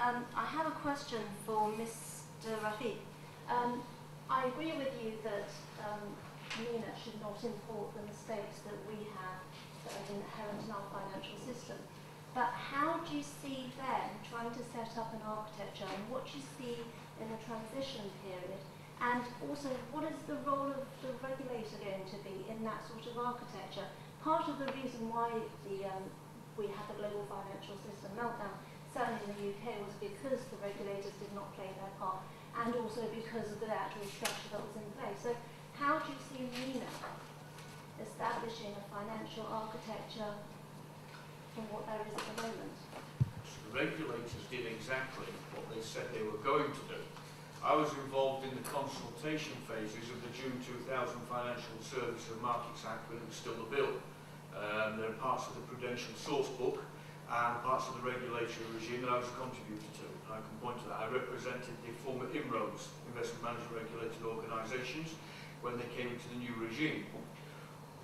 I have a question for Mr. Rafiq. I agree with you that MENA should not import the mistakes that we have that are inherent in our financial system. But how do you see them trying to set up an architecture, and what do you see in the transition period? And also, what is the role of the regulator going to be in that sort of architecture? Part of the reason why we had the global financial system meltdown, certainly in the UK, was because the regulators did not play their part, and also because of the actual structure that was in place. So how do you see MENA establishing a financial architecture from what there is at the moment? So the regulators did exactly what they said they were going to do. I was involved in the consultation phases of the June 2000 Financial Services and Markets Act when it was still a bill. There are parts of the Prudential Source Book and parts of the regulatory regime that I was a contributor to. And I can point to that. I represented the former IMROs, Investment Management Regulated Organisations, when they came into the new regime.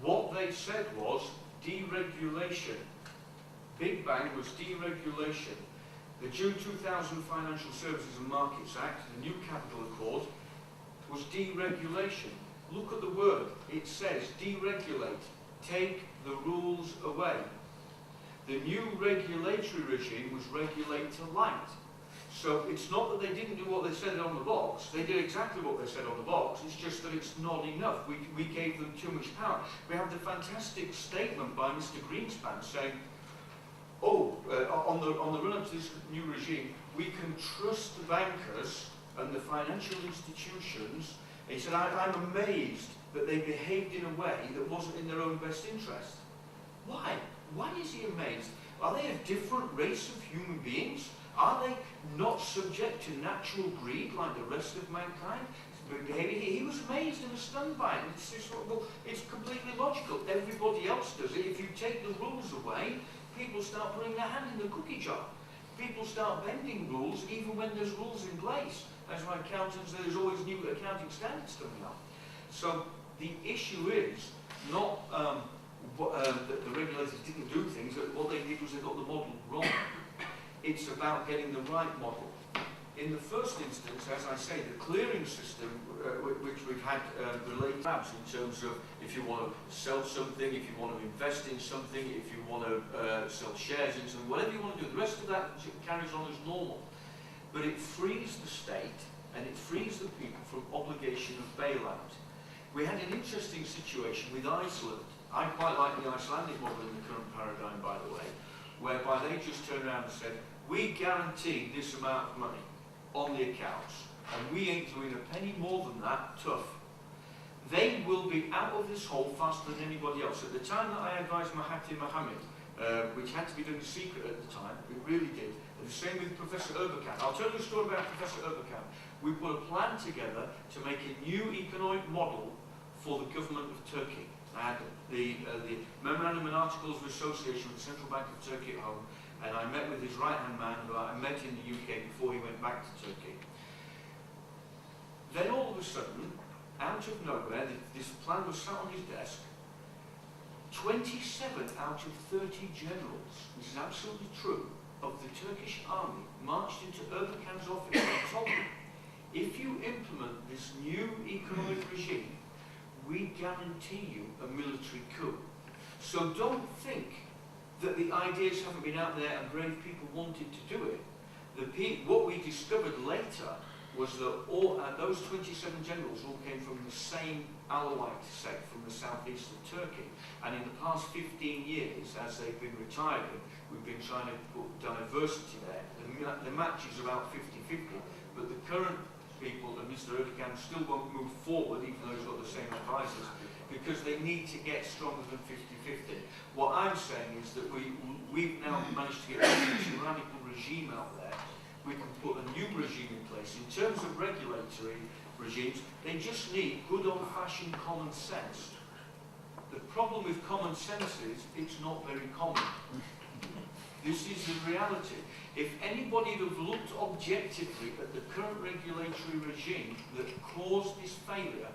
What they said was deregulation. Big bang was deregulation. The June 2000 Financial Services and Markets Act, the new Capital Accord, was deregulation. Look at the word. It says deregulate, take the rules away. The new regulatory regime was regulate to light. So it's not that they didn't do what they said on the box. They did exactly what they said on the box. It's just that it's not enough. We gave them too much power. We have the fantastic statement by Mr. Greenspan saying, on the run-up to this new regime, we can trust the bankers and the financial institutions. And he said, I'm amazed that they behaved in a way that wasn't in their own best interest. Why? Why is he amazed? Are they a different race of human beings? Are they not subject to natural greed like the rest of mankind? He was amazed and stunned by it. It's completely logical. Everybody else does it. If you take the rules away, people start putting their hand in the cookie jar. People start bending rules even when there's rules in place. As my accountants, there's always new accounting standards coming up. So the issue is not that the regulators didn't do things. What they did was they got the model wrong. It's about getting the right model. In the first instance, as I say, the clearing system, which we've had related perhaps in terms of if you want to sell something, if you want to invest in something, if you want to sell shares in something, whatever you want to do, the rest of that carries on as normal. But it frees the state and it frees the people from obligation of bailout. We had an interesting situation with Iceland. I quite like the Icelandic model in the current paradigm, by the way, whereby they just turned around and said, we guarantee this amount of money on the accounts, and we ain't doing a penny more than that, tough. They will be out of this hole faster than anybody else. At the time that I advised Mahathir Mohamad, which had to be done in secret at the time, it really did. And the same with Professor Erbakan. I'll tell you a story about Professor Erbakan. We put a plan together to make a new economic model for the government of Turkey. I had the Memorandum and Articles of Association with the Central Bank of Turkey at home, and I met with his right-hand man who I met in the UK before he went back to Turkey. Then all of a sudden, out of nowhere, this plan was sat on his desk. 27 out of 30 generals, this is absolutely true, of the Turkish army marched into Erbakan's office and told him, if you implement this new economic regime, we guarantee you a military coup. So don't think that the ideas haven't been out there and brave people wanted to do it. What we discovered later was that those 27 generals all came from the same Alawite sect from the southeast of Turkey. And in the past 15 years, as they've been retiring, we've been trying to put diversity there. The match is about 50-50, but the current people and Mr. Erdogan still won't move forward, even though he's got the same advisors, because they need to get stronger than 50-50. What I'm saying is that we've now managed to get a tyrannical regime out there. We can put a new regime in place. In terms of regulatory regimes, they just need good old-fashioned common sense. The problem with common sense is it's not very common. This is the reality. If anybody had have looked objectively at the current regulatory regime that caused this failure,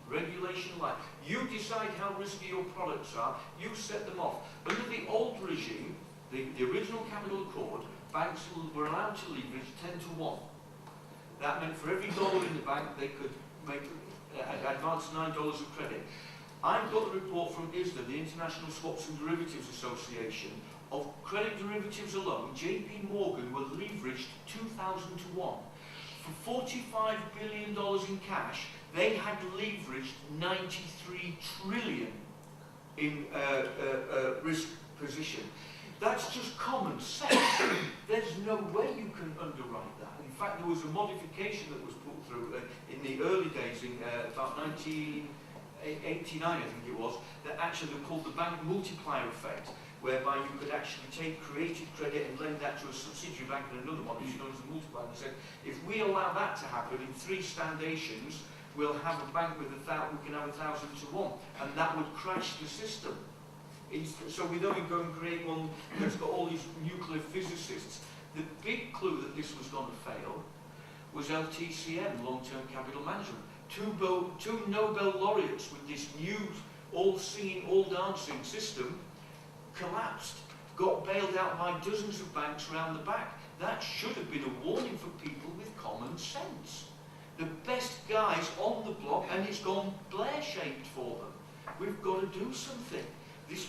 regulation like, you decide how risky your products are, you set them off. Under the old regime, the original Capital Accord, banks were allowed to leverage 10 to 1. That meant for every dollar in the bank, they could make advance $9 of credit. I've got the report from ISDA, the International Swaps and Derivatives Association, of credit derivatives alone. JP Morgan were leveraged 2,000 to 1. For $45 billion in cash, they had leveraged 93 trillion in risk position. That's just common sense. There's no way you can underwrite that. In fact, there was a modification that was put through in the early days, in about 1989, I think it was, that actually they called the bank multiplier effect, whereby you could actually take created credit and lend that to a subsidiary bank and another one, which is known as the multiplier. And they said, if we allow that to happen in 3 standations, we'll have a bank with we can have 1,000 to 1, and that would crash the system. So we don't go and create one that's got all these nuclear physicists. The big clue that this was going to fail was LTCM, long-term capital management. Two Nobel laureates with this new all-singing, all-dancing system collapsed, got bailed out by dozens of banks around the back. That should have been a warning for people with common sense. The best guys on the block, and it's gone Blair-shaped for them. We've got to do something.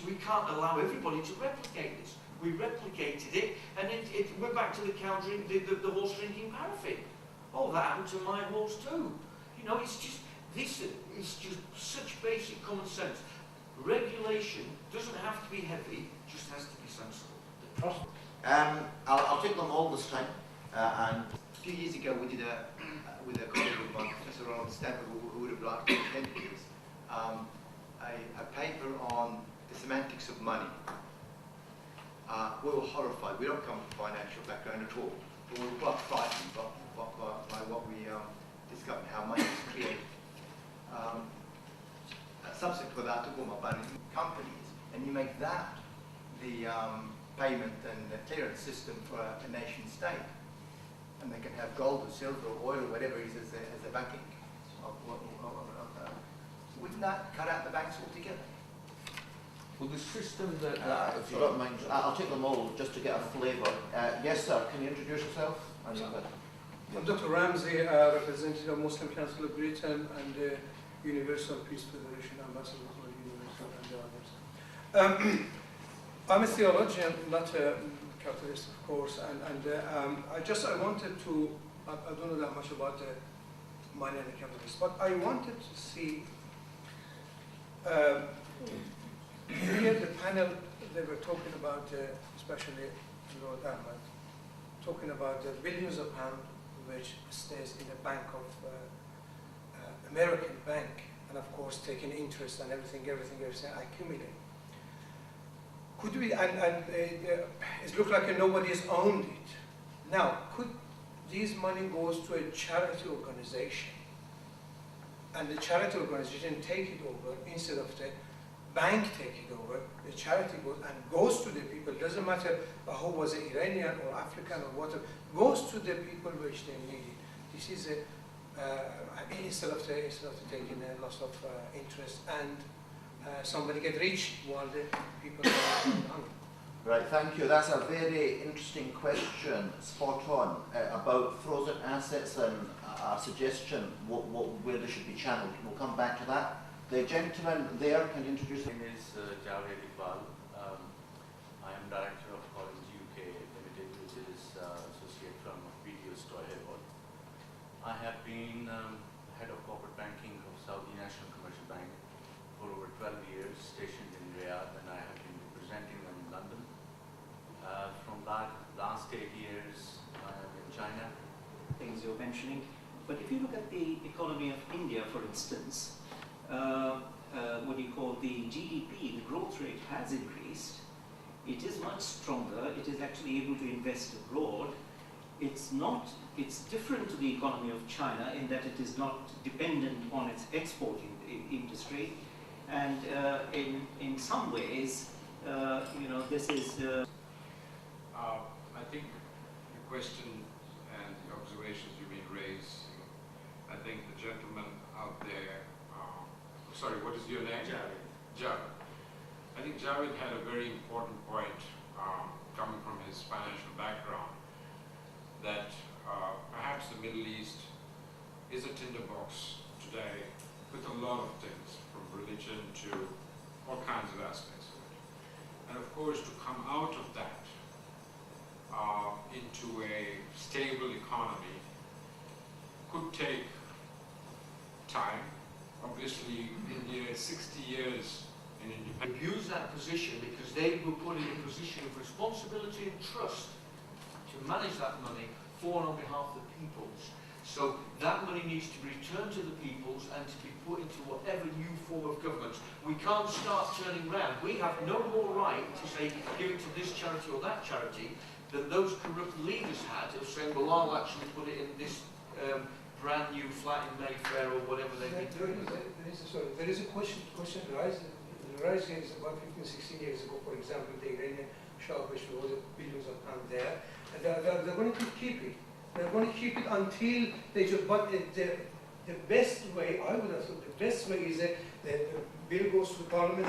We can't allow everybody to replicate this. We replicated it, and we're back to the horse drinking paraffin. Oh, that happened to my horse too. You know, it's just such basic common sense. Regulation doesn't have to be heavy, just has to be sensible. I'll take them all this time. And a few years ago, we did with a colleague of mine, Professor Ronald Stanford, who would have liked to attend this, a paper on the semantics of money. We were horrified. We don't come from a financial background at all, but we were quite frightened by what we discovered, how money is created. Subsequent to that, took all my money in companies, and you make that the payment and the clearance system for a nation state. And they can have gold or silver or oil or whatever it is as the backing wouldn't that cut out the banks altogether? Well, the system that... if you don't mind, I'll take them all just to get a flavour. Yes, sir, can you introduce yourself? I'm Dr. Ramsey, representative of Muslim Council of Britain and Universal Peace Federation Ambassador for the Universal and the others. I'm a theologian, not a capitalist, of course, and I wanted to, I don't know that much about the money and the capitalists, but I wanted to see here the panel, they were talking about, especially Lord Ahmed, talking about the billions of pounds which stays in the bank of American bank, and of course taking interest and everything accumulate. Could we, and it looks like nobody has owned it. Now, could this money goes to a charity organization, and the charity organization take it over instead of the bank take it over, the charity goes to the people, doesn't matter who was it, Iranian or African or whatever, goes to the people which they need it. This is instead of taking a loss of interest and somebody get rich while the people are hungry. Right, thank you. That's a very interesting question, spot on, about frozen assets and a suggestion where they should be channeled. We'll come back to that. The gentleman there can introduce him. My name is Javed Iqbal. I am director of Collins UK Limited, which is associate firm of BDO Stoy Hayward. I have been head of corporate banking of Saudi National Commercial Bank for over 12 years, stationed in Riyadh, and I have been representing them in London. From that, last 8 years, I am in China. Things you're mentioning, but if you look at the economy of India, for instance, what you call the GDP, the growth rate has increased. It is much stronger. It is actually able to invest abroad. It's different to the economy of China in that it is not dependent on its exporting industry, and in some ways, this is. I think the question and the observations you may raise, I think the gentleman out there, sorry, what is your name? Javed. I think Javed had a very important point coming from his financial background. is a tinderbox today with a lot of things, from religion to all kinds of aspects of it. And of course, to come out of that into a stable economy could take time. Obviously, India is 60 years in independence. Use that position because they were put in a position of responsibility and trust to manage that money for and on behalf of the peoples. So that money needs to be returned to the peoples and to be put into whatever new form of government. We can't start turning round. We have no more right to say, give it to this charity or that charity, than those corrupt leaders had of saying, well, I'll actually put it in this brand new flat in Mayfair or whatever they've been doing. There is a question arises about 15, 16 years ago, for example, the Iranian Shah, which was billions of pounds there, and they're going to keep it. They're going to keep it until they just, but the best way, I would have thought, the best way is that the bill goes to Parliament,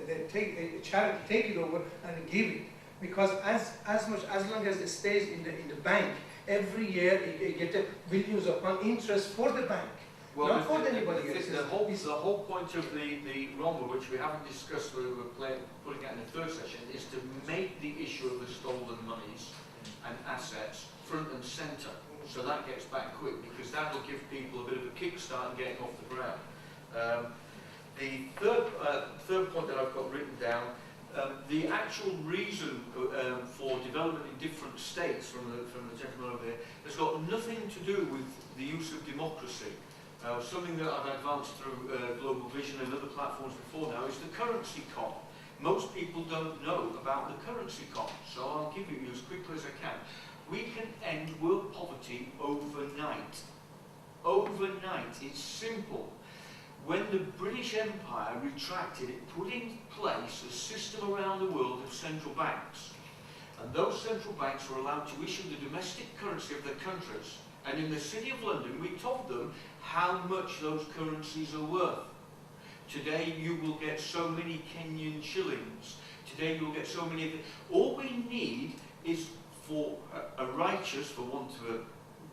they take the charity, take it over and give it. Because as long as it stays in the bank, every year you get billions of pounds interest for the bank, well, not for anybody else. The whole point of the ROMA, which we haven't discussed, we're putting it in the third session, is to make the issue of the stolen monies and assets front and centre. So that gets back quick, because that will give people a bit of a kickstart in getting off the ground. The third point that I've got written down, the actual reason for development in different states from the gentleman over here has got nothing to do with the use of democracy. Something that I've advanced through Global Vision and other platforms before now is the currency con. Most people don't know about the currency con, so I'll give it you as quickly as I can. We can end world poverty overnight. Overnight. It's simple. When the British Empire retracted, it put in place a system around the world of central banks. And those central banks were allowed to issue the domestic currency of their countries. And in the City of London, we told them how much those currencies are worth. Today, you will get so many Kenyan shillings. Today, you'll get so many. All we need is for a righteous, for want of a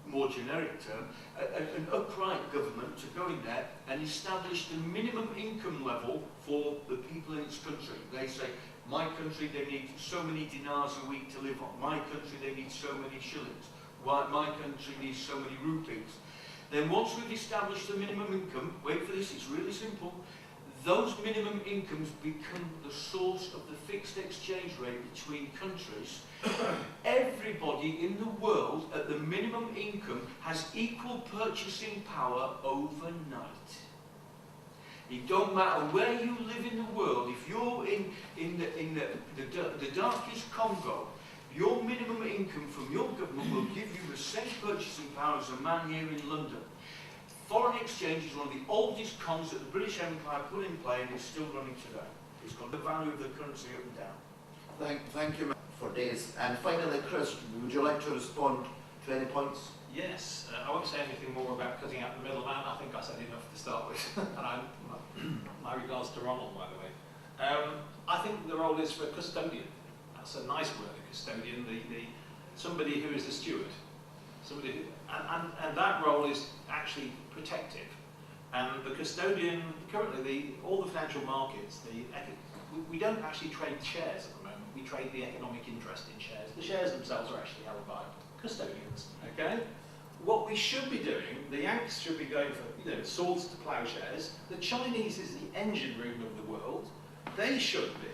more generic term, an upright government to go in there and establish the minimum income level for the people in its country. They say, my country, they need so many dinars a week to live on. My country, they need so many shillings. My country needs so many rupees. Then once we've established the minimum income, wait for this, it's really simple, those minimum incomes become the source of the fixed exchange rate between countries. Everybody in the world at the minimum income has equal purchasing power overnight. It don't matter where you live in the world. If you're in the darkest Congo, your minimum income from your government will give you the same purchasing power as a man here in London. Foreign exchange is one of the oldest cons that the British Empire put in play, and it's still running today. It's got the value of the currency up and down. Thank you for days. And finally, Chris, would you like to respond to any points? Yes, I won't say anything more about cutting out the middleman. I think I said enough to start with. And my regards to Ronald, by the way. I think the role is for a custodian. That's a nice word, a custodian. Somebody who is a steward. Somebody who, and that role is actually protective. And the custodian, currently, all the financial markets, we don't actually trade shares at the moment. We trade the economic interest in shares. The shares themselves are actually held by custodians. Okay. What we should be doing, the Yanks should be going for swords to ploughshares. The Chinese is the engine room of the world. They should be